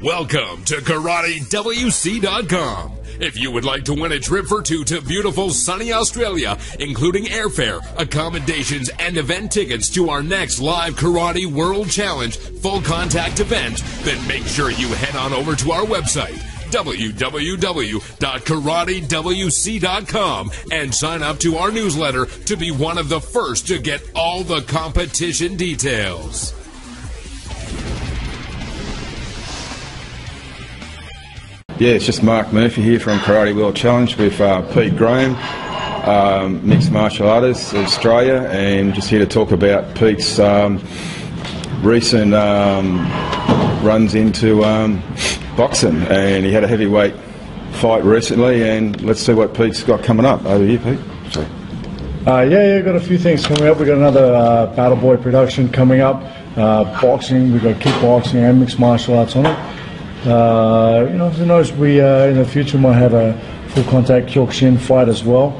Welcome to KarateWC.com. If you would like to win a trip for two to beautiful sunny Australia, including airfare, accommodations, and event tickets to our next live Karate World Challenge full contact event, then make sure you head on over to our website, www.KarateWC.com, and sign up to our newsletter to be one of the first to get all the competition details. Yeah, it's just Mark Murphy here from Karate World Challenge with Pete Graham, mixed martial artist of Australia, and just here to talk about Pete's recent runs into boxing. And he had a heavyweight fight recently, and let's see what Pete's got coming up. Over here, Pete. Yeah, got a few things coming up. We've got another Battle Boy production coming up. Boxing, we've got kickboxing and mixed martial arts on it. Who knows, we in the future might have a full contact Kyokushin fight as well.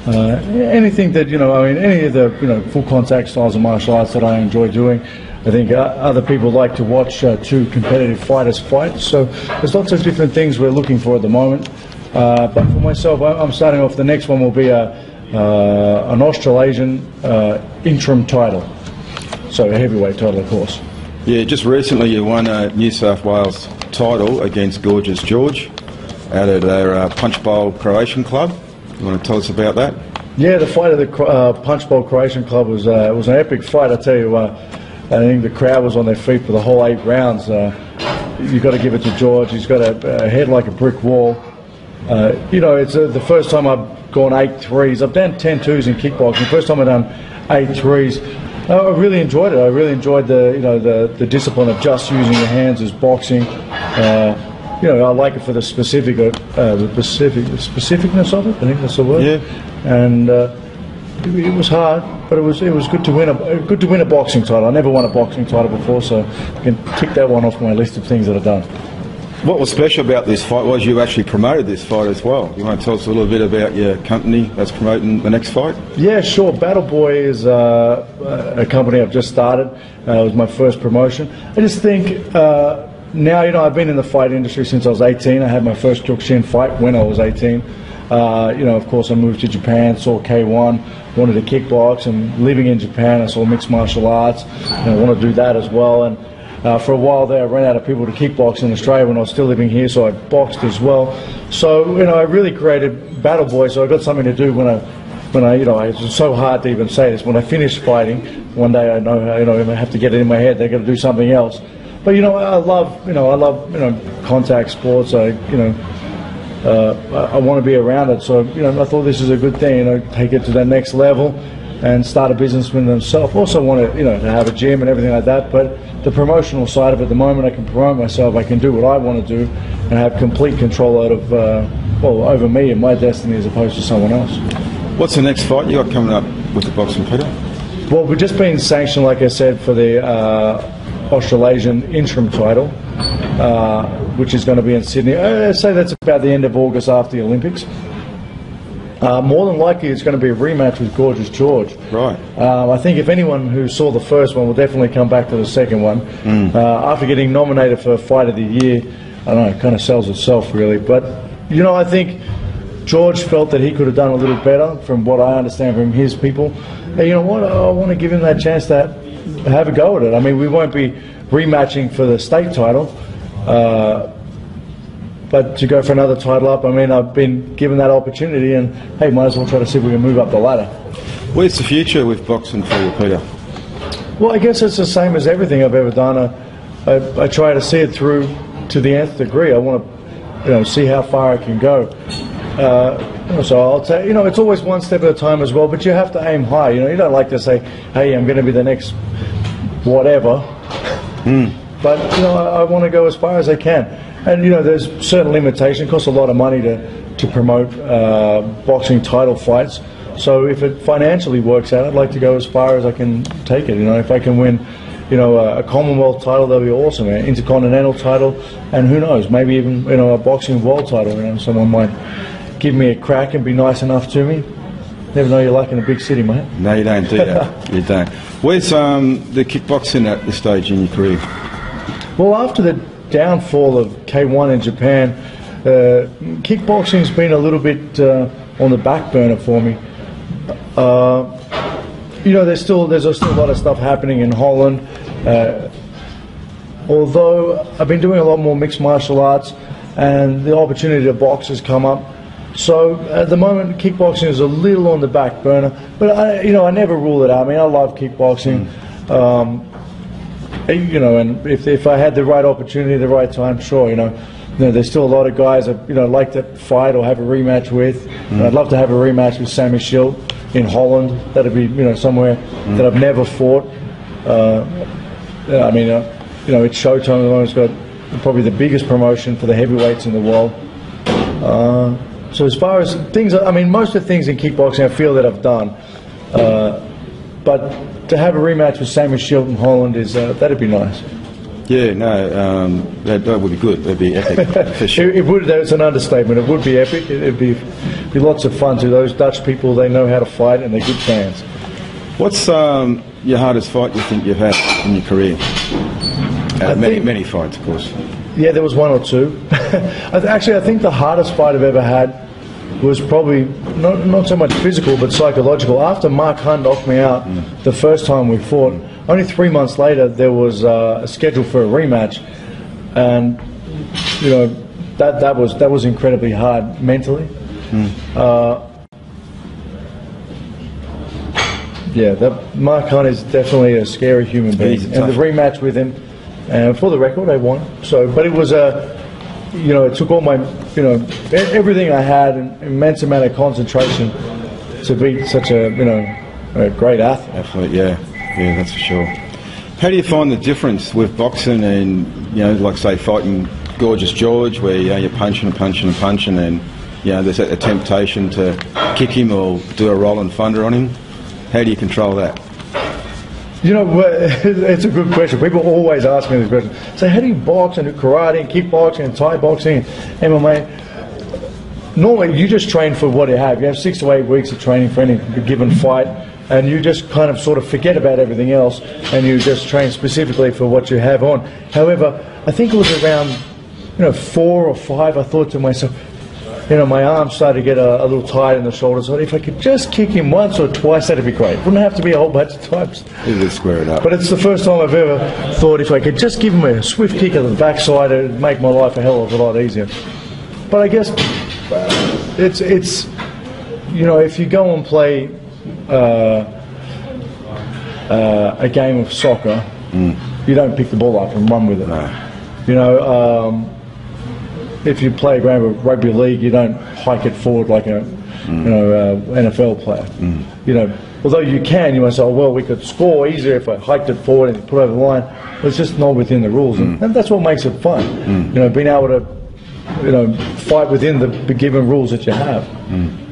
Anything that, any of the, full contact styles of martial arts that I enjoy doing. I think other people like to watch two competitive fighters fight. So there's lots of different things we're looking for at the moment. But for myself, I'm starting off, the next one will be an Australasian interim title. So a heavyweight title, of course. Yeah, just recently you won a New South Wales title against Gorgeous George out of their Punch Bowl Croatian Club. You want to tell us about that? Yeah, the fight of the Punch Bowl Croatian Club was an epic fight. I tell you, I think the crowd was on their feet for the whole 8 rounds. You've got to give it to George. He's got a head like a brick wall. It's the first time I've gone 8 threes. I've done 10 twos in kickboxing. First time I've done 8 threes. I really enjoyed it. I really enjoyed the discipline of just using your hands as boxing. I like it for the specificness of it. I think that's the word. Yeah. And it was hard, but it was good to win a boxing title. I never won a boxing title before, so I can tick that one off my list of things that I've done. What was special about this fight was you actually promoted this fight as well. You want to tell us a little bit about your company that's promoting the next fight? Yeah, sure. Battle Boy is a company I've just started. It was my first promotion. I just think now, I've been in the fight industry since I was 18. I had my first Kyokushin fight when I was 18. Of course, I moved to Japan, saw K1, wanted to kickbox, and living in Japan, I saw mixed martial arts, and I want to do that as well. And for a while there, I ran out of people to kickbox in Australia when I was still living here, so I boxed as well. So, I really created Battle Boy, so I got something to do when I it's so hard to even say this. When I finish fighting, one day I know, I have to get it in my head. They're going to do something else. But I love contact sports. I want to be around it. So, I thought this is a good thing. Take it to the next level and start a business with themselves. Also want to, to have a gym and everything like that. But the promotional side of it, the moment I can promote myself, I can do what I want to do and have complete control out of, over me and my destiny as opposed to someone else. What's the next fight you got coming up with the boxing, Peter? Well, we've just been sanctioned, like I said, for the Australasian interim title, which is going to be in Sydney. I'd say that's about the end of August after the Olympics. More than likely, it's going to be a rematch with Gorgeous George. Right. I think if anyone who saw the first one will definitely come back to the second one. After getting nominated for Fight of the Year, I don't know, it kind of sells itself, really. But, I think George felt that he could have done a little better, from what I understand from his people. And you know what? I want to give him that chance to have a go at it. I mean, we won't be rematching for the state title. But to go for another title up, I mean, I've been given that opportunity, and hey, might as well try to see if we can move up the ladder. Where's the future with boxing for you, Peter? Well, I guess it's the same as everything I've ever done. I try to see it through to the nth degree. I want to, see how far I can go. So I'll say, it's always one step at a time as well. But you have to aim high. You don't like to say, hey, I'm going to be the next whatever. But I want to go as far as I can. And there's certain limitations. It costs a lot of money to promote boxing title fights. So if it financially works out, I'd like to go as far as I can take it. If I can win, a Commonwealth title, that'd be awesome. An Intercontinental title, and who knows, maybe even a boxing world title. Someone might give me a crack and be nice enough to me. Never know your luck in a big city, mate. No, you don't do that. You don't. Where's the kickboxing at this stage in your career? Well, after the downfall of K1 in Japan, kickboxing's been a little bit on the back burner for me. You know, there's still a lot of stuff happening in Holland. Although I've been doing a lot more mixed martial arts, and the opportunity to box has come up. So at the moment, kickboxing is a little on the back burner, but I never rule it out. I mean, I love kickboxing. You know, and if I had the right opportunity, the right time, sure. You know, there's still a lot of guys that like to fight or have a rematch with. I'd love to have a rematch with Sammy Schilt in Holland. That'd be somewhere that I've never fought. I mean, it's Showtime. It's got probably the biggest promotion for the heavyweights in the world. So as far as things, I mean, most of the things in kickboxing I feel that I've done. But to have a rematch with Sammy Schilt in Holland that'd be nice. Yeah, no, that would be good. That'd be epic for sure. It would. That's an understatement. It would be epic. It'd be lots of fun to those Dutch people. They know how to fight and they're good fans. What's your hardest fight you think you've had in your career? Many fights, of course. Yeah, there was one or two. Actually, I think the hardest fight I've ever had was probably not so much physical but psychological. After Mark Hunt knocked me out the first time we fought, only 3 months later there was a schedule for a rematch, and that was incredibly hard mentally. Mark Hunt is definitely a scary human being, and the rematch with him, for the record, I won. So, but it was it took all my, everything I had, an immense amount of concentration to beat such a great athlete. Athlete, yeah, that's for sure. How do you find the difference with boxing and, like say fighting Gorgeous George, where you're punching and punching and punching, and there's a temptation to kick him or do a roll and thunder on him? How do you control that? It's a good question. People always ask me this question. So how do you box and do karate and kickboxing and Thai boxing and MMA? Normally, you just train for what you have. You have 6 to 8 weeks of training for any given fight, and you just kind of sort of forget about everything else, and you just train specifically for what you have on. However, I think it was around 4 or 5, I thought to myself, my arms started to get a little tight in the shoulders. So if I could just kick him once or twice, that'd be great. Wouldn't have to be a whole bunch of times. You just square it up. But it's the first time I've ever thought if I could just give him a swift kick at the backside, it'd make my life a hell of a lot easier. But I guess it's if you go and play a game of soccer, you don't pick the ball up and run with it. No. If you play a game of rugby league, you don't hike it forward like a NFL player. Although you can, you might say, oh, well, we could score easier if I hiked it forward and put it over the line. But it's just not within the rules, and that's what makes it fun. Being able to fight within the given rules that you have.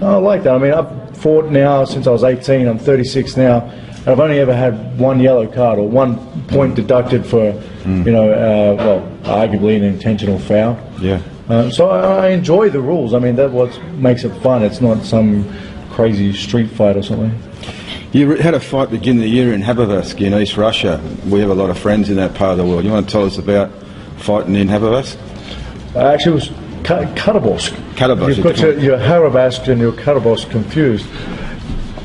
I like that. I mean, I've fought now since I was 18. I'm 36 now. And I've only ever had 1 yellow card or 1 point deducted for, arguably an intentional foul. Yeah. So I enjoy the rules. I mean, that's what makes it fun. It's not some crazy street fight or something. You had a fight beginning of the year in Khabarovsk in East Russia. We have a lot of friends in that part of the world. You want to tell us about fighting in Khabarovsk? Actually, it was Khabarovsk. Khabarovsk. You've got your Khabarovsk and your Khabarovsk confused.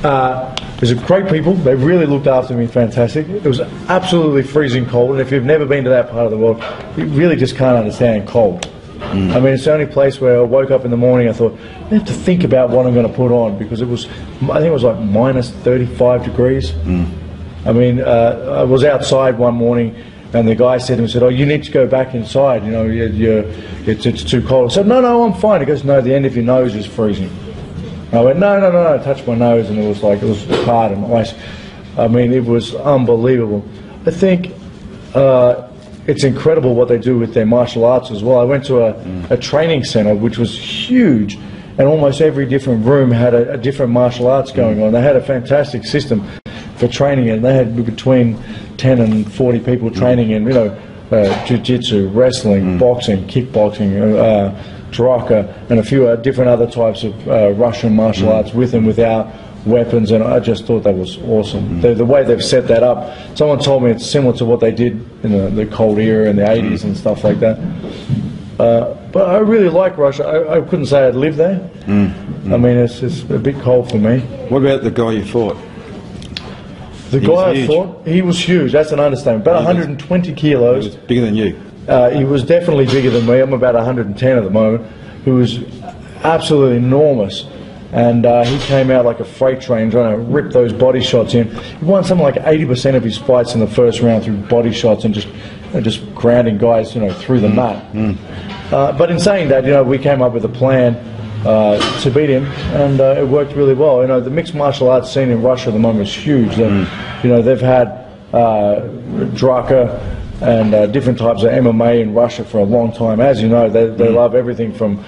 There's great people. They really looked after me fantastic. It was absolutely freezing cold, and if you've never been to that part of the world, you really just can't understand cold. I mean, it's the only place where I woke up in the morning, I thought, I have to think about what I'm going to put on, because I think it was like minus 35 degrees. I mean, I was outside one morning, and the guy said to me, oh, you need to go back inside, it's too cold. I said, no, I'm fine. He goes, no, the end of your nose is freezing. I went, no, I touched my nose, and it was hard and ice. I mean, it was unbelievable. I think it's incredible what they do with their martial arts as well. I went to a training center, which was huge, and almost every different room had a different martial arts going on. They had a fantastic system for training, and they had between 10 and 40 people training in, jiu-jitsu, wrestling, boxing, kickboxing, Draka, and a few different other types of Russian martial arts with and without weapons, and I just thought that was awesome. The way they've set that up. Someone told me it's similar to what they did in the Cold Era in the 80s and stuff like that. But I really like Russia. I couldn't say I'd live there. I mean, it's a bit cold for me. What about the guy you fought? The guy I fought, he was huge. That's an understatement. About 120 kilos. He was bigger than you. He was definitely bigger than me. I'm about 110 at the moment. He was absolutely enormous. And he came out like a freight train trying to rip those body shots in. He won something like 80% of his fights in the first round through body shots and just grounding guys, through the mat. But in saying that, we came up with a plan to beat him, and it worked really well. The mixed martial arts scene in Russia at the moment is huge. They've had Draka and different types of MMA in Russia for a long time. As you know, they love everything from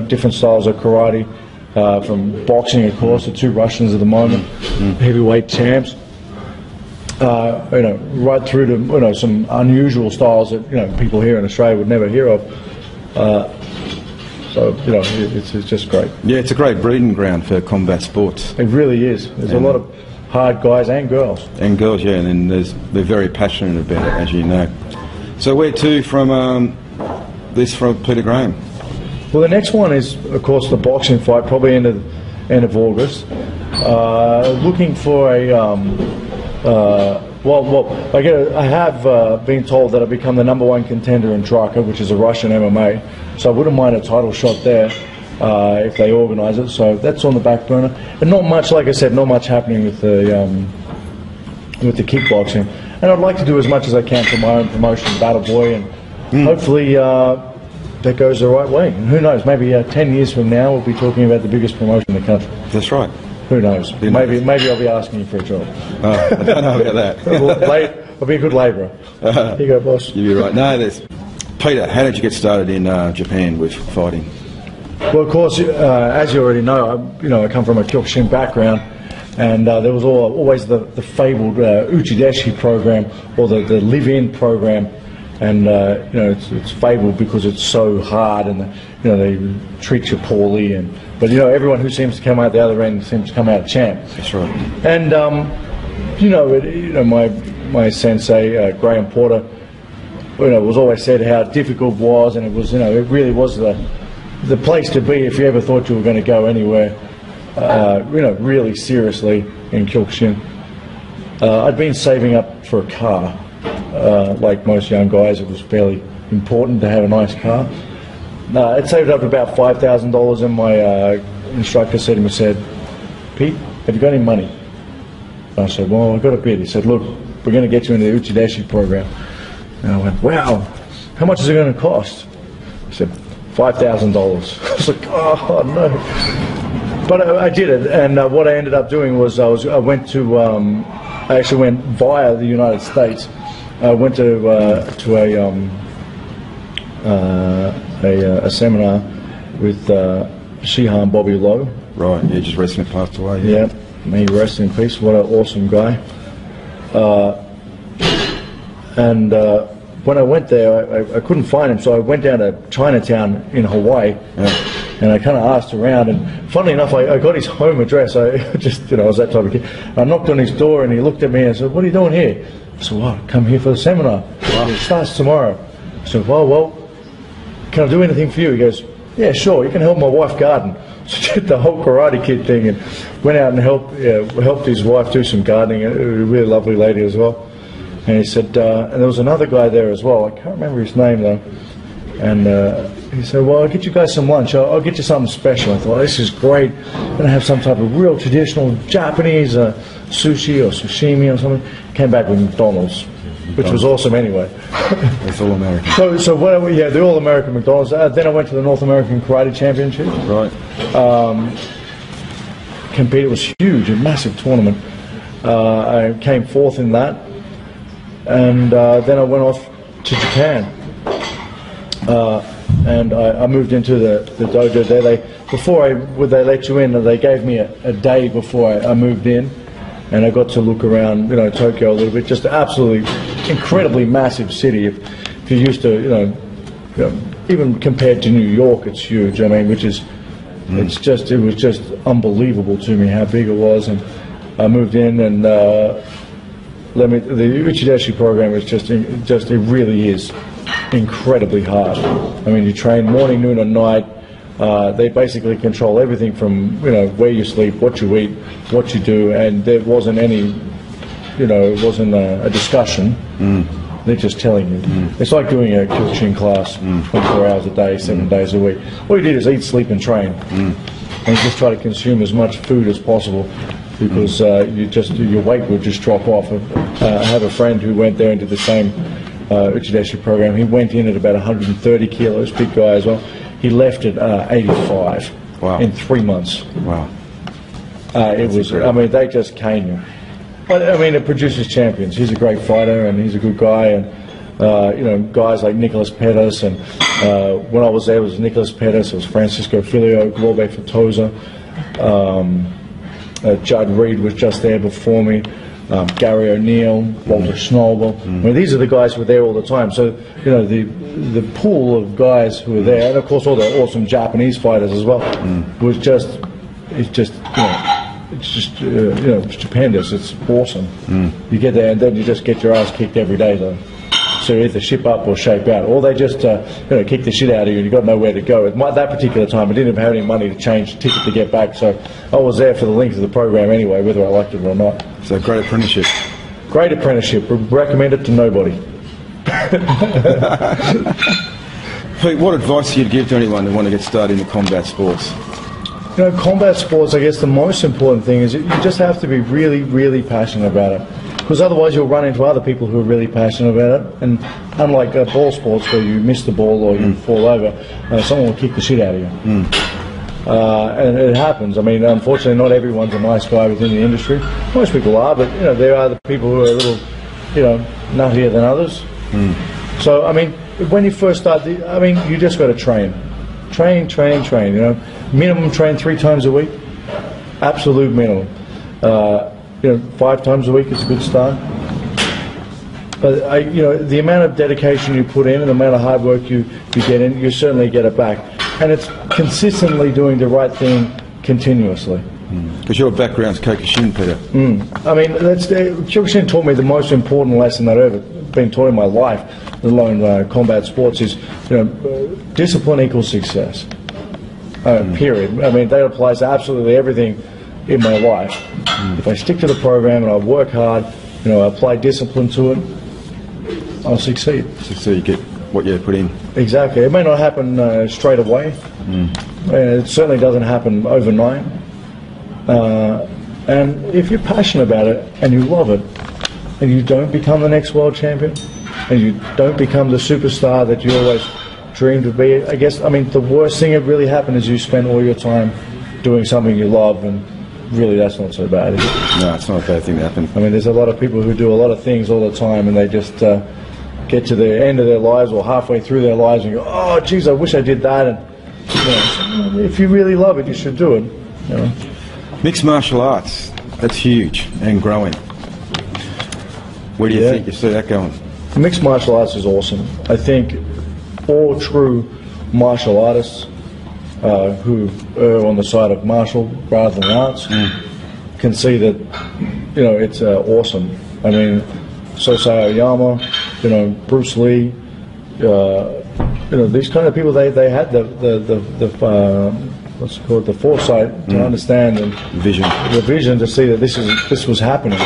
different styles of karate, from boxing, of course. The two Russians at the moment, heavyweight champs. Right through to some unusual styles that people here in Australia would never hear of. So it's just great. Yeah, it's a great breeding ground for combat sports. It really is. There's a lot of hard guys and girls. And girls, yeah, and then they're very passionate about it, as you know. So where to from from Peter Graham? Well, the next one is, of course, the boxing fight, probably end of August. Looking for a I have been told that I've become the #1 contender in Draka, which is a Russian MMA. So I wouldn't mind a title shot there if they organise it. So that's on the back burner. And not much, like I said, not much happening with the kickboxing. And I'd like to do as much as I can for my own promotion, Battle Boy, and hopefully that goes the right way. And who knows? Maybe 10 years from now we'll be talking about the biggest promotion in the country. That's right. Who knows? Maybe I'll be asking you for a job. I don't know about that. I'll be a good labourer. Here you go, boss. You'll be right. No, Peter, how did you get started in Japan with fighting? Well, of course, as you already know, I come from a Kyokushin background, and there was always the fabled Uchideshi program, or the live-in program, and it's fabled because it's so hard, and they treat you poorly, but everyone who seems to come out the other end seems to come out champ. That's right. And my sensei Graham Porter, was always said how difficult it was, and it was it really was the place to be if you ever thought you were going to go anywhere, really seriously in Kyokushin. I'd been saving up for a car, like most young guys. It was fairly important to have a nice car. I'd saved up about $5,000, and my instructor said to me, "Pete, have you got any money?" I said, "Well, I've got a bit." He said, "Look, we're going to get you into the Uchideshi program." And I went, "Wow, how much is it going to cost?" I said, $5,000. I was like, "Oh no!" But I did it, and what I ended up doing was I actually went via the United States. I went to a seminar with Shihan Bobby Lowe. Right, yeah, just recently passed away. Yeah, may he rest in peace. What an awesome guy. And when I went there, I couldn't find him, so I went down to Chinatown in Hawaii, and I kind of asked around, and funnily enough, I got his home address. I was that type of kid. I knocked on his door, and he looked at me and said, "What are you doing here?" I said, "Well, come here for the seminar. It starts tomorrow." I said, well, can I do anything for you? He goes, "Yeah, sure, you can help my wife garden." So did the whole Karate Kid thing, and went out and helped his wife do some gardening. A really lovely lady as well. And he said, and there was another guy there as well. I can't remember his name though. And he said, "Well, I'll get you guys some lunch. I'll get you something special." I thought, "This is great. I'm going to have some type of real traditional Japanese sushi or sashimi or something." Came back with McDonald's, which was awesome anyway. It's all American. So the all American McDonald's. Then I went to the North American Karate Championship. Right. Competed. It was huge, a massive tournament. I came fourth in that. And then I went off to Japan, and I moved into the dojo there. Before they let you in, they gave me a day before I moved in, and I got to look around, Tokyo a little bit. Just an absolutely incredibly massive city. If you're used to, even compared to New York, it's huge. I mean, which is It was just unbelievable to me how big it was, and I moved in, and the Uchideshi program is it really is incredibly hard. I mean, you train morning, noon, and night. They basically control everything from where you sleep, what you eat, what you do, and there wasn't any, it wasn't a discussion. They're just telling you. It's like doing a Kyokushin class 24 hours a day, 7 days a week. All you did is eat, sleep, and train, and just try to consume as much food as possible, because your weight would just drop off. I have a friend who went there and did the same Uchideshi program. He went in at about 130 kilos, big guy as well. He left at 85 in 3 months. Wow. It was. Incredible. I mean, they just cane you. But I mean, it produces champions. He's a great fighter, and he's a good guy. And guys like Nicholas Pettis, and when I was there, it was Nicholas Pettis, it was Francisco Filio, Globe Fatoza, Judd Reed was just there before me. Gary O'Neill, Walter Schnobel. I mean, these are the guys who were there all the time. So, the pool of guys who were there, and of course all the awesome Japanese fighters as well, was it's stupendous. It's awesome. You get there and then you just get your ass kicked every day, though. So you either ship up or shape out, or they just kick the shit out of you and you've got nowhere to go. At that particular time, I didn't even have any money to change the ticket to get back, so I was there for the length of the program anyway, whether I liked it or not. So great apprenticeship. Great apprenticeship. Recommend it to nobody. Pete, what advice do you give to anyone who want to get started in the combat sports? Combat sports, I guess the most important thing is you just have to be really, really passionate about it. Because otherwise you'll run into other people who are really passionate about it. And unlike ball sports where you miss the ball or you fall over, someone will kick the shit out of you. And it happens. I mean, unfortunately, not everyone's a nice guy within the industry. Most people are, but there are the people who are a little, nuttier than others. So, I mean, when you first start, you just got to train. Train. Minimum train 3 times a week. Absolute minimum. 5 times a week is a good start. But the amount of dedication you put in and the amount of hard work you get in, you certainly get it back. And it's consistently doing the right thing continuously. Because your background's Kyokushin, Peter. I mean, Kyokushin taught me the most important lesson that I've ever been taught in my life, let alone combat sports, is discipline equals success. Period. I mean, that applies to absolutely everything in my life. If I stick to the program and I work hard, I apply discipline to it, I'll succeed. So you get what you put in. Exactly. It may not happen straight away. It certainly doesn't happen overnight. And if you're passionate about it and you love it, and you don't become the next world champion, and you don't become the superstar that you always dreamed to be, I guess, the worst thing that really happened is you spend all your time doing something you love, and really that's not so bad, is it? No, it's not a bad thing to happen. I mean, there's a lot of people who do a lot of things all the time, and they just get to the end of their lives or halfway through their lives and go, oh, geez, I wish I did that. And if you really love it, you should do it. Mixed martial arts, that's huge and growing. Where do you think you see that going? Mixed martial arts is awesome. I think all true martial artists who err on the side of martial rather than arts can see that it's awesome. I mean, Sosai Oyama, Bruce Lee, these kind of people, they had the foresight to understand and the vision to see that this was happening.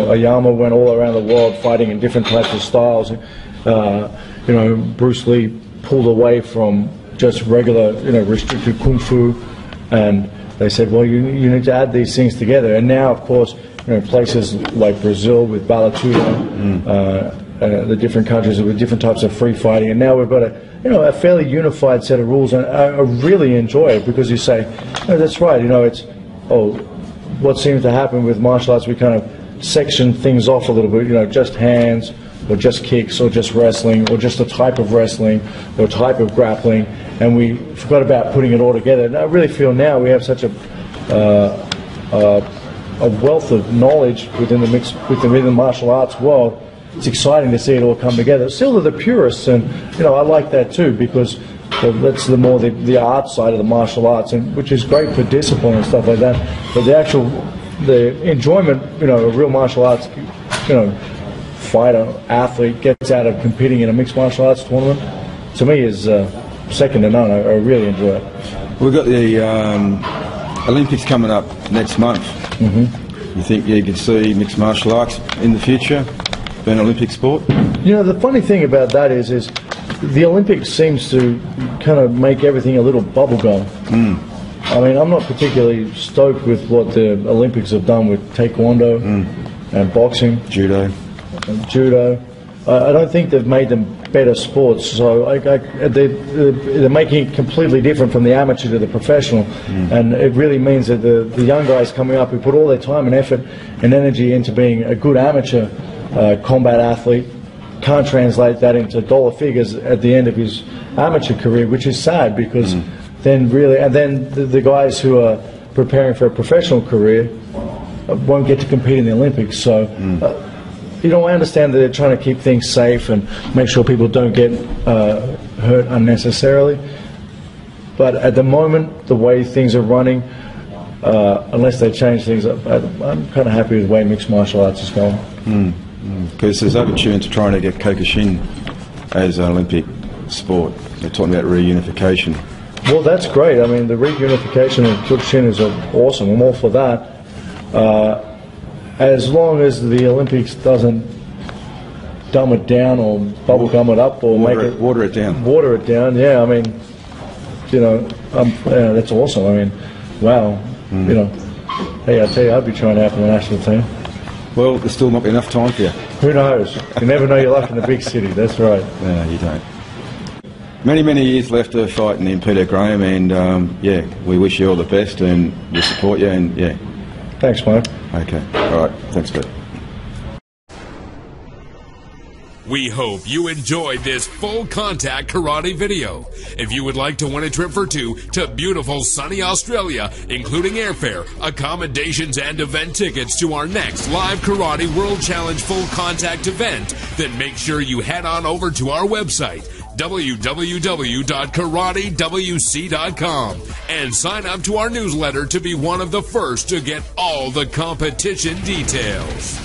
Oyama went all around the world fighting in different types of styles. Bruce Lee pulled away from just regular, restricted kung fu, and they said, well, you need to add these things together. And now, of course, places like Brazil with Bala Tudo, the different countries with different types of free fighting, and now we've got a fairly unified set of rules, and I really enjoy it because you say, that's right, it's what seems to happen with martial arts, we kind of section things off a little bit, just hands, or just kicks, or just wrestling, or just a type of wrestling, or type of grappling, and we forgot about putting it all together. And I really feel now we have such a wealth of knowledge within the martial arts world. It's exciting to see it all come together. Still to the purists, and I like that too, because So that's the more the art side of the martial arts, and which is great for discipline and stuff like that. But the enjoyment, a real martial arts, fighter, athlete gets out of competing in a mixed martial arts tournament, to me is second to none. I really enjoy it. We've got the Olympics coming up next month. Mm-hmm. You think you can see mixed martial arts in the future being an Olympic sport? The funny thing about that is the Olympics seems to kind of make everything a little bubblegum. I mean, I'm not particularly stoked with what the Olympics have done with taekwondo and boxing. Judo. I don't think they've made them better sports. So they're making it completely different from the amateur to the professional. And it really means that the young guys coming up who put all their time and effort and energy into being a good amateur combat athlete can't translate that into dollar figures at the end of his amateur career, which is sad because then the guys who are preparing for a professional career won't get to compete in the Olympics. So I understand that they're trying to keep things safe and make sure people don't get hurt unnecessarily. But at the moment, the way things are running, unless they change things up, I'm kind of happy with the way mixed martial arts is going. Because there's overtures to trying to get Kyokushin as an Olympic sport. They're talking about reunification. Well, that's great. I mean, the reunification of Kyokushin is awesome. I'm all for that. As long as the Olympics doesn't dumb it down or bubblegum it up or water it down. Water it down, yeah. I mean, that's awesome. I mean, wow. Hey, I tell you, I'd be trying out for the national team. Well, there's still not be enough time for you. Who knows? You never know your luck in the big city. That's right. No, you don't. Many years left of fighting in Peter Graham, and we wish you all the best, and we support you, and Thanks, Mike. Okay. All right. Thanks, Pete. We hope you enjoyed this full contact karate video. If you would like to win a trip for two to beautiful sunny Australia, including airfare, accommodations, and event tickets to our next live Karate World Challenge full contact event, then make sure you head on over to our website, www.karatewc.com, and sign up to our newsletter to be one of the first to get all the competition details.